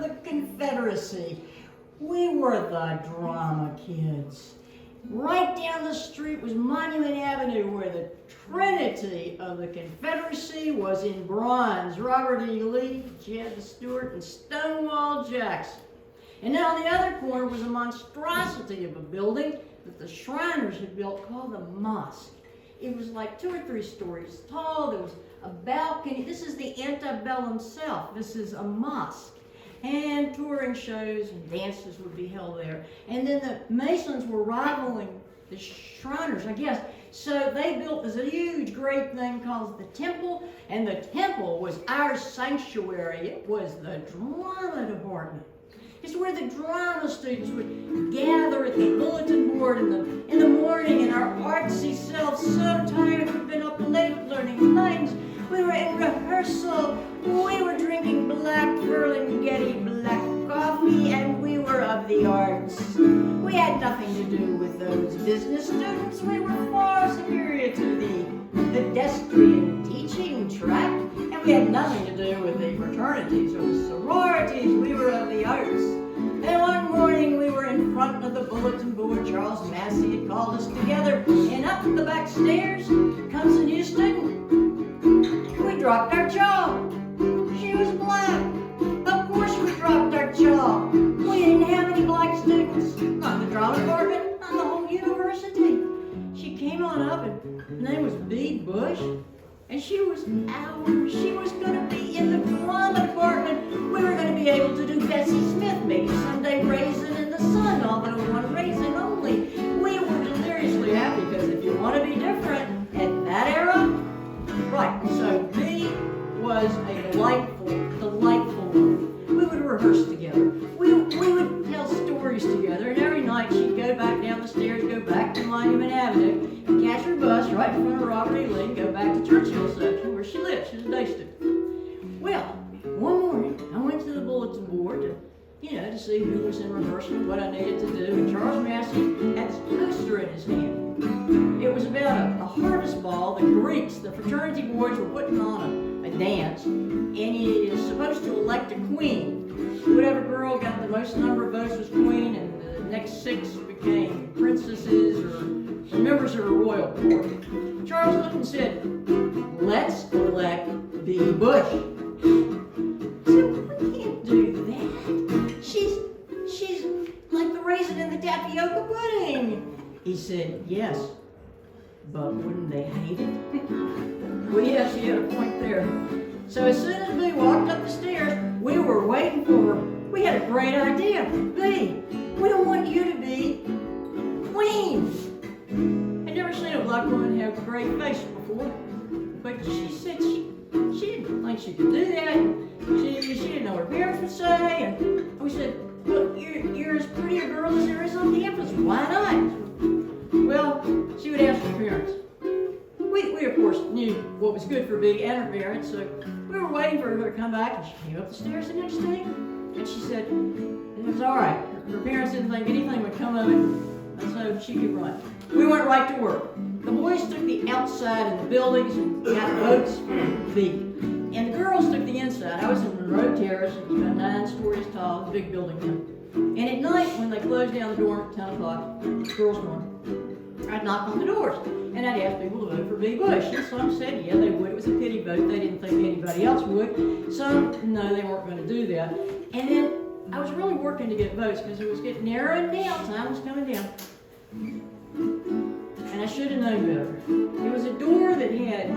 the Confederacy. We were the drama kids. Right down the street was Monument Avenue, where the trinity of the Confederacy was in bronze. Robert E. Lee, Jed Stewart, and Stonewall Jackson. And then on the other corner was a monstrosity of a building that the Shriners had built called the Mosque. It was like 2 or 3 stories tall. There was a balcony. This is the antebellum South. This is a mosque. And touring shows and dances would be held there. And then the Masons were rivaling the Shriners, I guess. So they built this huge, great thing called the Temple. And the Temple was our sanctuary. It was the drama department. It's where the drama students would gather at the bulletin board in the morning, and our artsy selves, so tired we'd been up late learning lines. We were in rehearsal. We were drinking black Ferlinghetti black coffee, and we were of the arts. We had nothing to do with those business students. We were far superior to the pedestrian teaching track, and we had nothing to do with the fraternities or the sororities. We were of the arts. And one morning we were in front of the bulletin board. Charles Massey had called us together, and up the back stairs comes a new student. We dropped our jaw. She was black. Of course we dropped our jaw. We didn't have any black students. Not in the drama department, not in the whole university. She came on up, and her name was Bee Bush. And she was ours. She was going to be in the drama department. We were going to be able to do Bessie Smith, maybe Sunday Raisin in the Sun, although one raisin only. We were deliriously happy, because if you want to be different at that era, right, so Bee was a delightful woman. We would rehearse together. We would tell stories together, and every night she'd go back down the stairs, go back to Monument Avenue, and catch her bus right in front of Robert E. Lee, and go back to Churchill section where she lived. She was a day student. Well, one morning I went to the bulletin board to see who was in rehearsal, what I needed to do, and Charles Massey had this poster in his hand. It was about a harvest ball. The Greeks, the fraternity boys, were putting on a dance, and he is supposed to elect a queen. Whatever girl got the most number of votes was queen, and the next 6 became princesses or members of a royal court. Charles looked and said, "Let's elect Bee Bush." I said, "We can't do that. She's like the raisin in the tapioca pudding." He said, "Yes, but wouldn't they hate it?" Well, yes, he had a point there. So as soon as Bee walked up the stairs, we were waiting for her. We had a great idea. "Bee, we don't want you to be queen." I'd never seen a black woman have a great face before, but she said she didn't think she could do that. She didn't know what her parents would say, and we said, "Look, you're as pretty a girl as there is on campus. Why not?" Well, she would ask her parents. We of course knew what was good for Bee and her parents, so we were waiting for her to come back, and she came up the stairs the next day, and she said it was all right. Her parents didn't think anything would come of it, and so she could run. We went right to work. The boys took the outside in the buildings and got votes for Bee, and the girls took the inside. I was in Monroe Terrace. It was about 9 stories tall, a big building then. And at night, when they closed down the door at 10 o'clock, girls' dorm, I'd knock on the doors, and I'd ask people to vote for Bee Bush. And some said, yeah, they would. It was a pity vote. They didn't think anybody else would. Some, no, they weren't going to do that. And then I was really working to get votes, because it was getting narrowing down. Time was coming down. And I should have known better. It was a door that had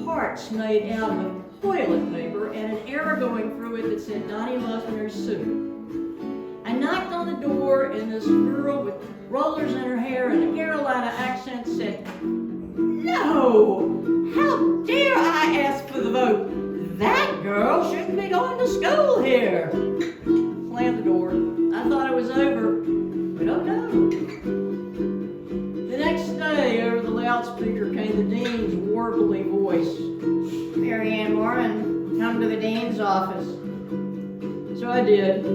hearts made out of toilet paper and an arrow going through it that said, "Donnie loves Mary Sue." I knocked on the door, and this girl with rollers in her hair and a Carolina accent said, "No! How dare I ask for the vote? That girl shouldn't be going to school here." Slammed the door. I thought it was over, but oh no. The next day, over the loudspeaker came the dean's warbly voice. "Mary Ann Moran, come to the dean's office." So I did.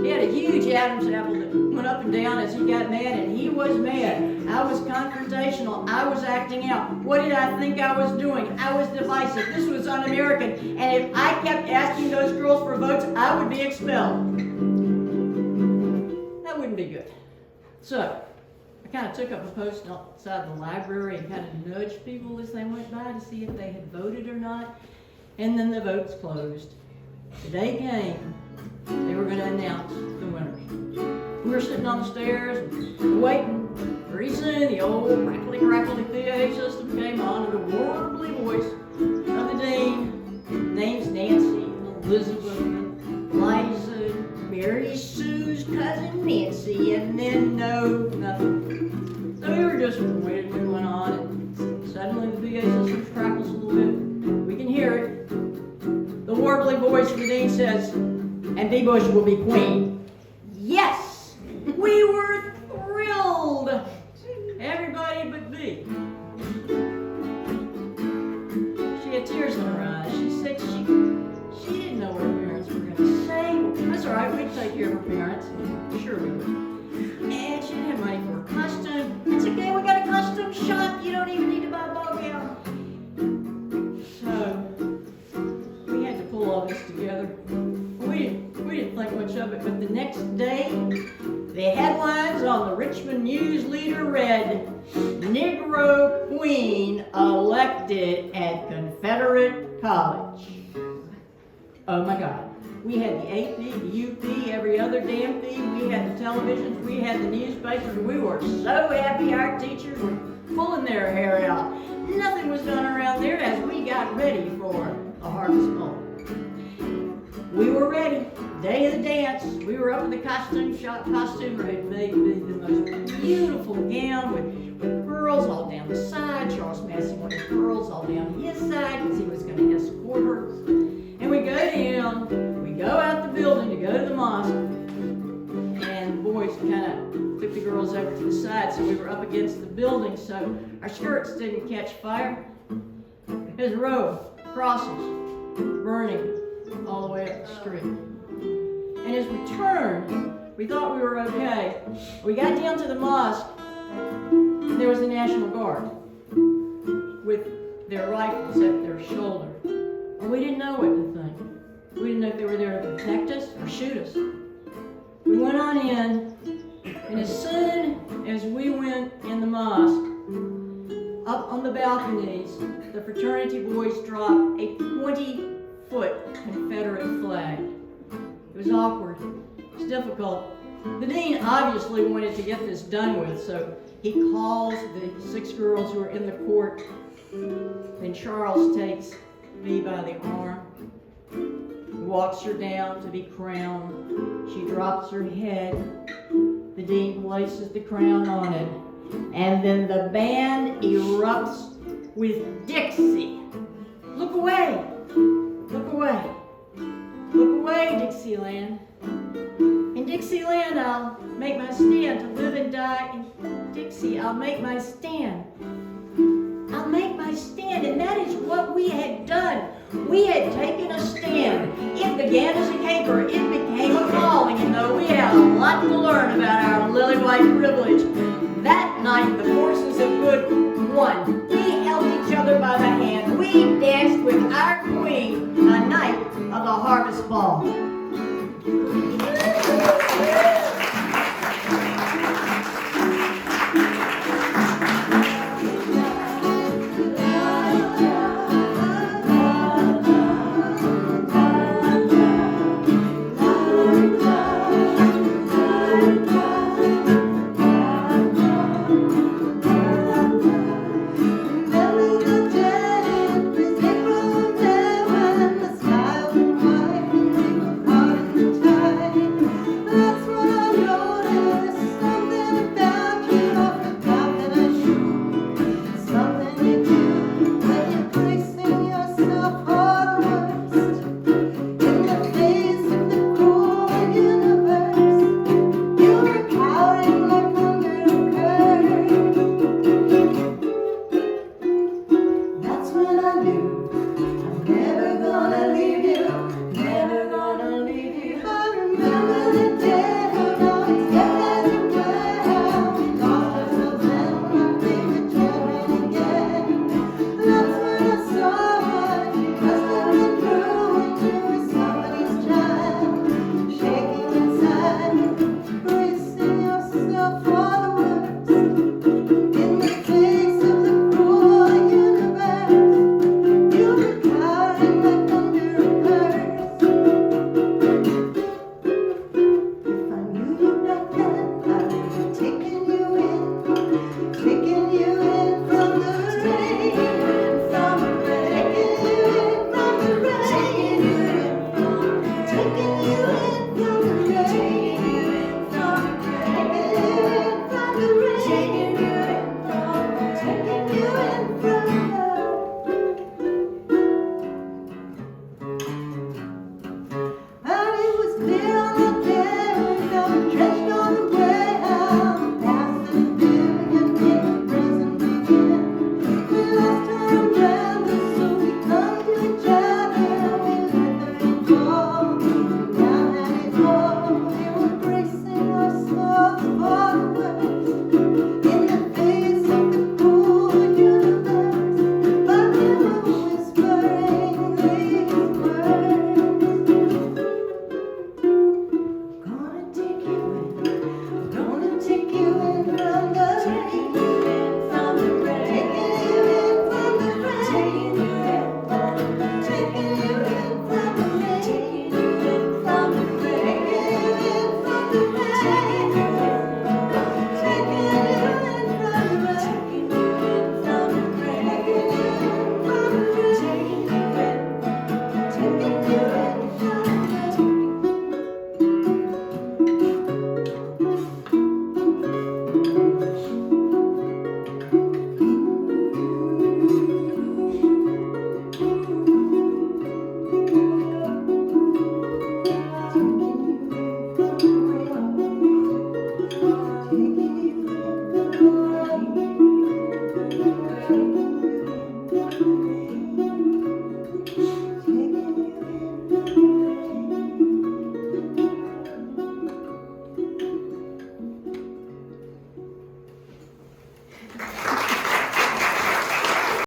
He had a huge Adam's apple that went up and down as he got mad, and he was mad. I was confrontational. I was acting out. What did I think I was doing? I was divisive. This was un-American. And if I kept asking those girls for votes, I would be expelled. That wouldn't be good. So, I kind of took up a post outside the library and kind of nudged people as they went by to see if they had voted or not. And then the votes closed. The day came. They were going to announce the winners. We were sitting on the stairs, waiting. Pretty soon, the old crackly PA system came on, and the warbly voice of the dean. Name's Nancy, Elizabeth, Liza, Mary Sue's cousin Nancy, and then nothing. So we were just waiting. We went on, and suddenly the PA system crackles a little bit. We can hear it. The warbly voice of the dean says, "And B. Bush will be queen." Yes! We were thrilled! Everybody but B. She had tears in her eyes. She said she didn't know what her parents were going to say. That's all right, we'd take care of her parents. Sure we would. And she didn't have money for a costume. It's okay, we got a costume shop. You don't even need to buy a ball gown. So, we had to pull all this together. We didn't think much of it, but the next day, the headlines on the Richmond News Leader read, "Negro Queen elected at Confederate College." Oh my God. We had the AP, the UP, every other damn thing. We had the televisions, we had the newspapers. We were so happy our teachers were pulling their hair out. Nothing was done around there as we got ready for a harvest ball. We were ready. Day of the dance. We were up in the costume shop. Costumer had made me the most beautiful gown with pearls all down the side. Charles Massey wanted pearls all down his side because he was going to escort her. And we go down. We go out the building to go to the mosque. And the boys kind of took the girls over to the side, so we were up against the building so our skirts didn't catch fire. There's a row of crosses burning all the way up the street. And as we turned, we thought we were okay. We got down to the mosque, and there was the National Guard with their rifles at their shoulder. And we didn't know what to think. We didn't know if they were there to protect us or shoot us. We went on in, and as soon as we went in the mosque, up on the balconies, the fraternity boys dropped a 20-foot Confederate flag. It was awkward. It was difficult. The dean obviously wanted to get this done with, so he calls the 6 girls who are in the court. Then Charles takes me by the arm, walks her down to be crowned. She drops her head. The dean places the crown on it. And then the band erupts with Dixie. Look away! Look away! Look away, Dixieland. In Dixieland, I'll make my stand to live and die. In Dixie, I'll make my stand. I'll make my stand, and that is what we had done. We had taken a stand. It began as a caper. It became a calling, and though we had a lot to learn about our lily white privilege, that night the forces of good won. We held each other by the hand. We danced with our queen, a night of the harvest ball.